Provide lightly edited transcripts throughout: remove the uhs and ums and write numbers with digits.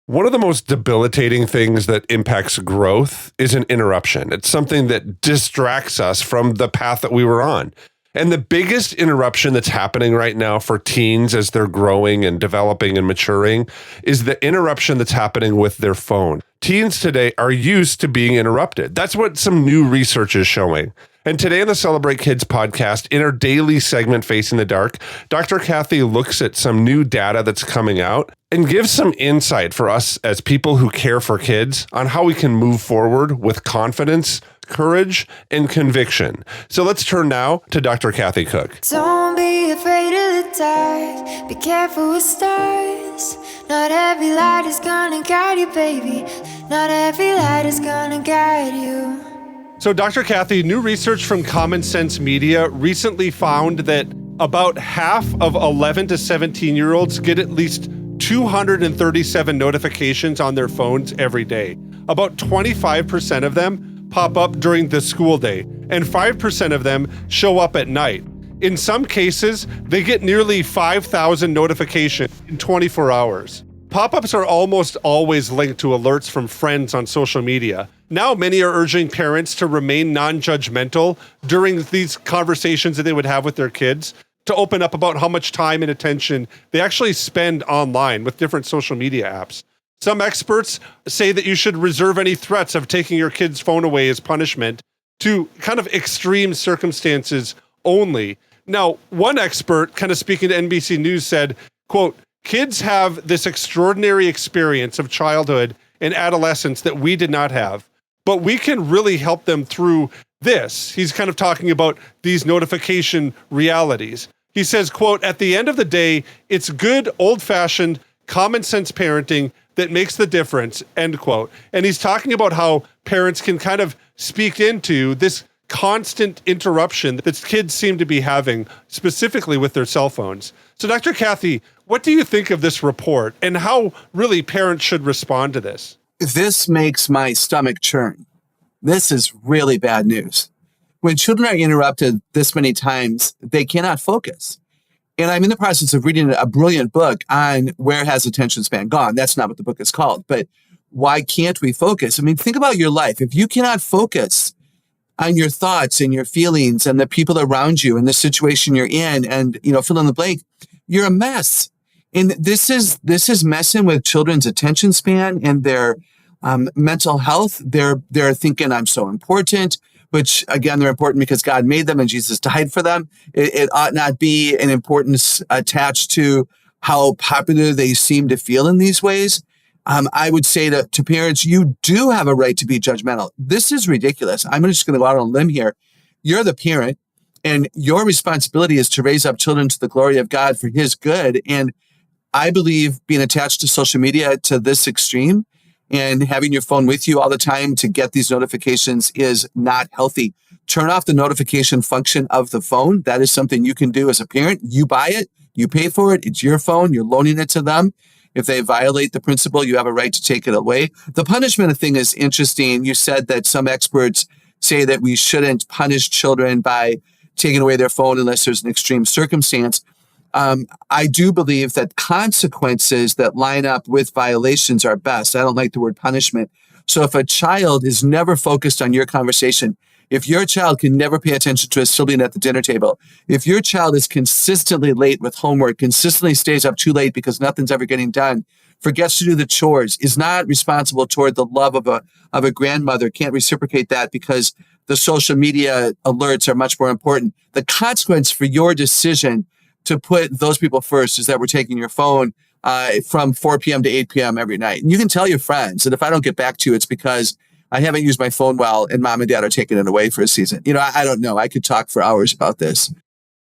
One of the most debilitating things that impacts growth is an interruption. It's something that distracts us from the path that we were on. And the biggest interruption that's happening right now for teens as they're growing and developing and maturing is the interruption that's happening with their phone. Teens today are used to being interrupted. That's what some new research is showing. And today on the Celebrate Kids podcast, in our daily segment, Facing the Dark, Dr. Kathy looks at some new data that's coming out and gives some insight for us as people who care for kids on how we can move forward with confidence, courage, and conviction. So let's turn now to Dr. Kathy Cook. Don't be afraid of the dark. Be careful with stars. Not every light is gonna guide you, baby. Not every light is gonna guide you. So, Dr. Kathy, new research from Common Sense Media recently found that about half of 11 to 17-year-olds get at least 237 notifications on their phones every day. About 25% of them pop up during the school day, and 5% of them show up at night. In some cases, they get nearly 5,000 notifications in 24 hours. Pop-ups are almost always linked to alerts from friends on social media. Now, many are urging parents to remain non-judgmental during these conversations that they would have with their kids, to open up about how much time and attention they actually spend online with different social media apps. Some experts say that you should reserve any threats of taking your kid's phone away as punishment to kind of extreme circumstances only. Now, one expert, kind of speaking to NBC News, said, quote, "Kids have this extraordinary experience of childhood and adolescence that we did not have, but we can really help them through this." He's kind of talking about these notification realities. He says, quote, "At the end of the day, it's good, old-fashioned, common sense parenting that makes the difference," end quote. And he's talking about how parents can kind of speak into this constant interruption that kids seem to be having, specifically with their cell phones. So, Dr. Kathy, what do you think of this report and how really parents should respond to this? This makes my stomach churn. This is really bad news. When children are interrupted this many times, they cannot focus. And I'm in the process of reading a brilliant book on where has attention span gone. That's not what the book is called, but why can't we focus? I mean, think about your life. If you cannot focus on your thoughts and your feelings and the people around you and the situation you're in and, fill in the blank, you're a mess. And this is messing with children's attention span and their mental health. They're thinking I'm so important, which again, they're important because God made them and Jesus died for them. It ought not be an importance attached to how popular they seem to feel in these ways. I would say to parents, you do have a right to be judgmental. This is ridiculous. I'm just going to go out on a limb here. You're the parent, and your responsibility is to raise up children to the glory of God for his good. And I believe being attached to social media to this extreme and having your phone with you all the time to get these notifications is not healthy. Turn off the notification function of the phone. That is something you can do as a parent. You buy it, you pay for it, it's your phone, you're loaning it to them. If they violate the principle, you have a right to take it away. The punishment thing is interesting. You said that some experts say that we shouldn't punish children by taking away their phone unless there's an extreme circumstance. I do believe that consequences that line up with violations are best. I don't like the word punishment. So if a child is never focused on your conversation, if your child can never pay attention to a sibling at the dinner table, if your child is consistently late with homework, consistently stays up too late because nothing's ever getting done, forgets to do the chores, is not responsible toward the love of a grandmother, can't reciprocate that because the social media alerts are much more important. The consequence for your decision to put those people first is that we're taking your phone from 4 p.m. to 8 p.m. every night. And you can tell your friends that if I don't get back to you, it's because I haven't used my phone well and mom and dad are taking it away for a season. I don't know. I could talk for hours about this.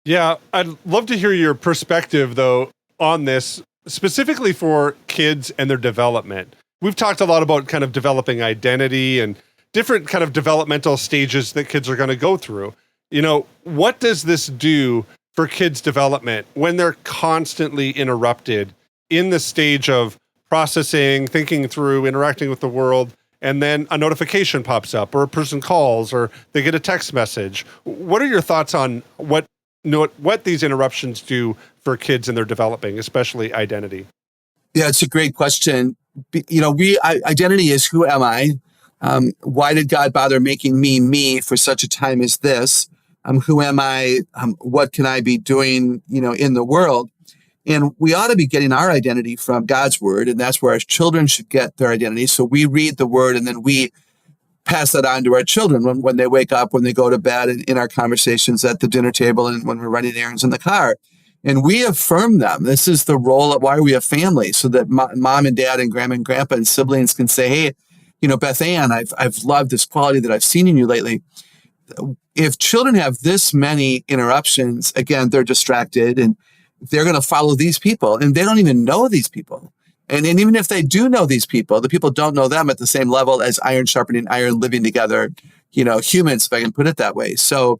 Yeah, I'd love to hear your perspective, though, on this, specifically for kids and their development. We've talked a lot about kind of developing identity and different kind of developmental stages that kids are going to go through. What does this do for kids' development when they're constantly interrupted in the stage of processing, thinking through, interacting with the world, and then a notification pops up or a person calls or they get a text message? What are your thoughts on what these interruptions do for kids in their developing, especially identity? Yeah, it's a great question. Identity is, who am I? Why did God bother making me for such a time as this? Who am I? What can I be doing, in the world? And we ought to be getting our identity from God's word, and that's where our children should get their identity. So we read the word, and then we pass that on to our children when they wake up, when they go to bed, and in our conversations at the dinner table, and when we're running errands in the car. And we affirm them. This is the role of why are we a family, so that mom and dad and grandma and grandpa and siblings can say, hey, Beth Ann, I've loved this quality that I've seen in you lately. If children have this many interruptions, again, they're distracted and they're going to follow these people, and they don't even know these people. And even if they do know these people, the people don't know them at the same level as iron sharpening iron, living together, humans, if I can put it that way. So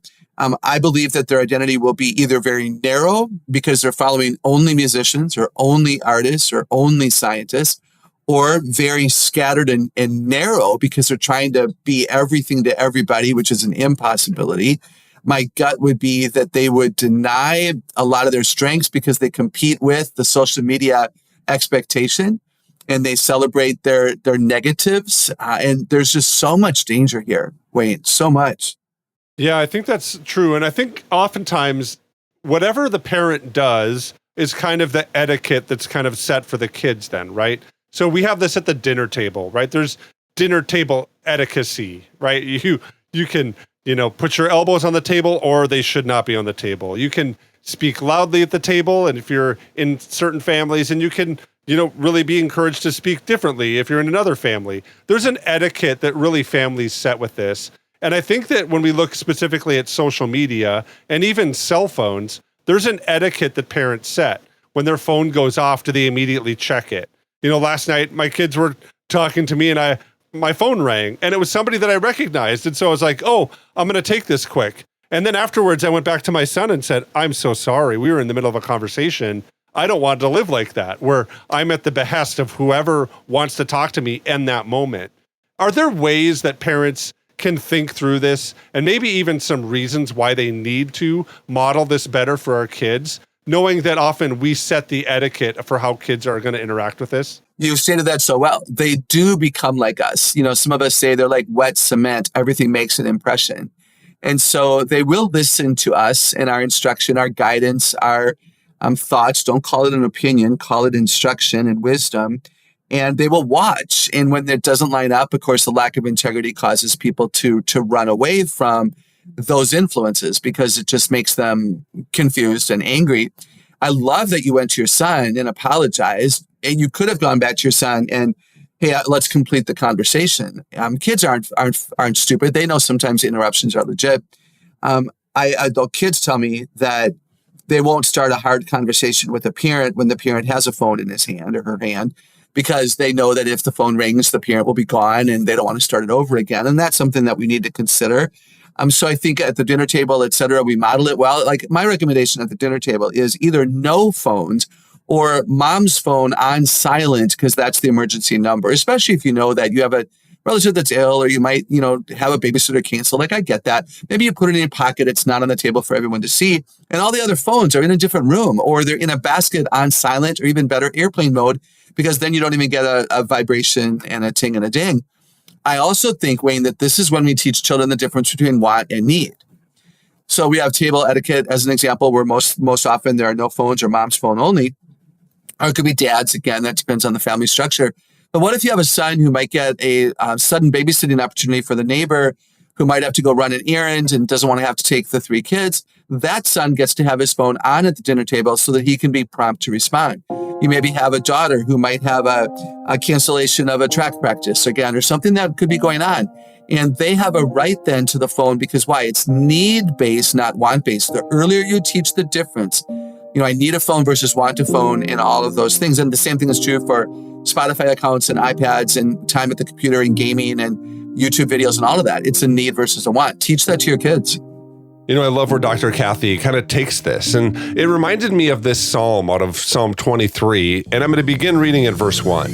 I believe that their identity will be either very narrow because they're following only musicians or only artists or only scientists, or very scattered and narrow because they're trying to be everything to everybody, which is an impossibility. My gut would be that they would deny a lot of their strengths because they compete with the social media expectation and they celebrate their negatives. And there's just so much danger here, Wayne, so much. Yeah, I think that's true. And I think oftentimes whatever the parent does is kind of the etiquette that's kind of set for the kids then, right? So we have this at the dinner table, right? There's dinner table etiquette, right? You can, put your elbows on the table, or they should not be on the table. You can speak loudly at the table, and if you're in certain families, and you can, really be encouraged to speak differently if you're in another family. There's an etiquette that really families set with this. And I think that when we look specifically at social media and even cell phones, there's an etiquette that parents set. When their phone goes off, do they immediately check it? Last night, my kids were talking to me and my phone rang, and it was somebody that I recognized. And so I was like, oh, I'm going to take this quick. And then afterwards, I went back to my son and said, I'm so sorry. We were in the middle of a conversation. I don't want to live like that, where I'm at the behest of whoever wants to talk to me in that moment. Are there ways that parents can think through this, and maybe even some reasons why they need to model this better for our kids, knowing that often we set the etiquette for how kids are going to interact with this? You stated that so well. They do become like us. Some of us say they're like wet cement. Everything makes an impression. And so they will listen to us and our instruction, our guidance, our thoughts. Don't call it an opinion, call it instruction and wisdom. And they will watch. And when it doesn't line up, of course, the lack of integrity causes people to run away from those influences because it just makes them confused and angry. I love that you went to your son and apologized, and you could have gone back to your son and, hey, let's complete the conversation. Kids aren't stupid. They know sometimes interruptions are legit. Adult kids tell me that they won't start a hard conversation with a parent when the parent has a phone in his hand or her hand, because they know that if the phone rings, the parent will be gone and they don't want to start it over again. And that's something that we need to consider. So I think at the dinner table, et cetera, we model it well. Like my recommendation at the dinner table is either no phones or mom's phone on silent, because that's the emergency number, especially if you know that you have a relative that's ill, or you might, have a babysitter cancel. Like, I get that. Maybe you put it in your pocket. It's not on the table for everyone to see. And all the other phones are in a different room, or they're in a basket on silent, or even better, airplane mode, because then you don't even get a vibration and a ting and a ding. I also think, Wayne, that this is when we teach children the difference between want and need. So we have table etiquette as an example, where most often there are no phones or mom's phone only. Or it could be dad's. Again, that depends on the family structure. But what if you have a son who might get a sudden babysitting opportunity for the neighbor, who might have to go run an errand and doesn't want to have to take the 3 kids? That son gets to have his phone on at the dinner table so that he can be prompt to respond. You maybe have a daughter who might have a cancellation of a track practice again, or something that could be going on. And they have a right then to the phone, because why? It's need-based, not want-based. The earlier you teach the difference, I need a phone versus want a phone, and all of those things. And the same thing is true for Spotify accounts and iPads and time at the computer and gaming and YouTube videos and all of that. It's a need versus a want. Teach that to your kids. I love where Dr. Kathy kind of takes this. And it reminded me of this psalm out of Psalm 23. And I'm going to begin reading at verse 1.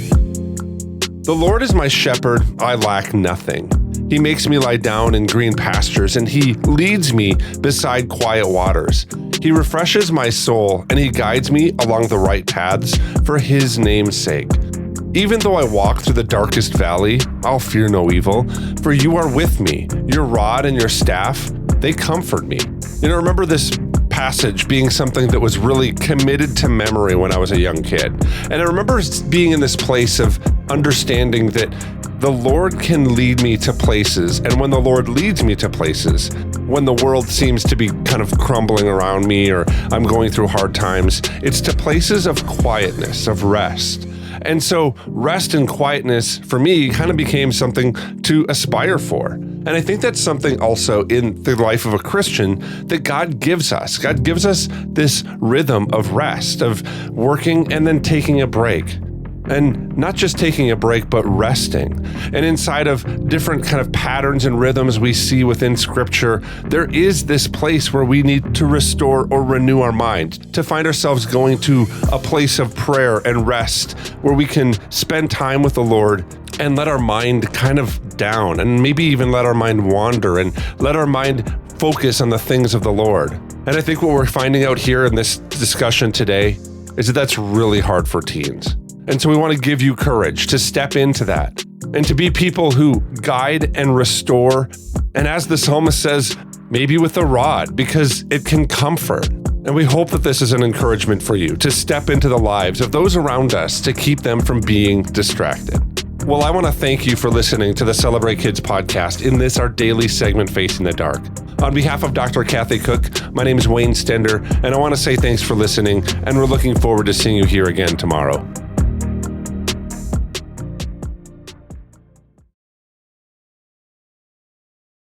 The Lord is my shepherd, I lack nothing. He makes me lie down in green pastures, and He leads me beside quiet waters. He refreshes my soul, and He guides me along the right paths for His name's sake. Even though I walk through the darkest valley, I'll fear no evil, for You are with me. Your rod and Your staff, they comfort me. Remember this passage being something that was really committed to memory when I was a young kid. And I remember being in this place of understanding that the Lord can lead me to places. And when the Lord leads me to places, when the world seems to be kind of crumbling around me or I'm going through hard times, it's to places of quietness, of rest. And so rest and quietness for me kind of became something to aspire for. And I think that's something also in the life of a Christian that God gives us. God gives us this rhythm of rest, of working and then taking a break. And not just taking a break, but resting. And inside of different kind of patterns and rhythms we see within Scripture, there is this place where we need to restore or renew our mind, to find ourselves going to a place of prayer and rest where we can spend time with the Lord and let our mind kind of down, and maybe even let our mind wander and let our mind focus on the things of the Lord. And I think what we're finding out here in this discussion today is that that's really hard for teens. And so we want to give you courage to step into that and to be people who guide and restore. And as the psalmist says, maybe with a rod, because it can comfort. And we hope that this is an encouragement for you to step into the lives of those around us to keep them from being distracted. Well, I want to thank you for listening to the Celebrate Kids podcast in this, our daily segment, Facing the Dark. On behalf of Dr. Kathy Cook, my name is Wayne Stender, and I want to say thanks for listening, and we're looking forward to seeing you here again tomorrow.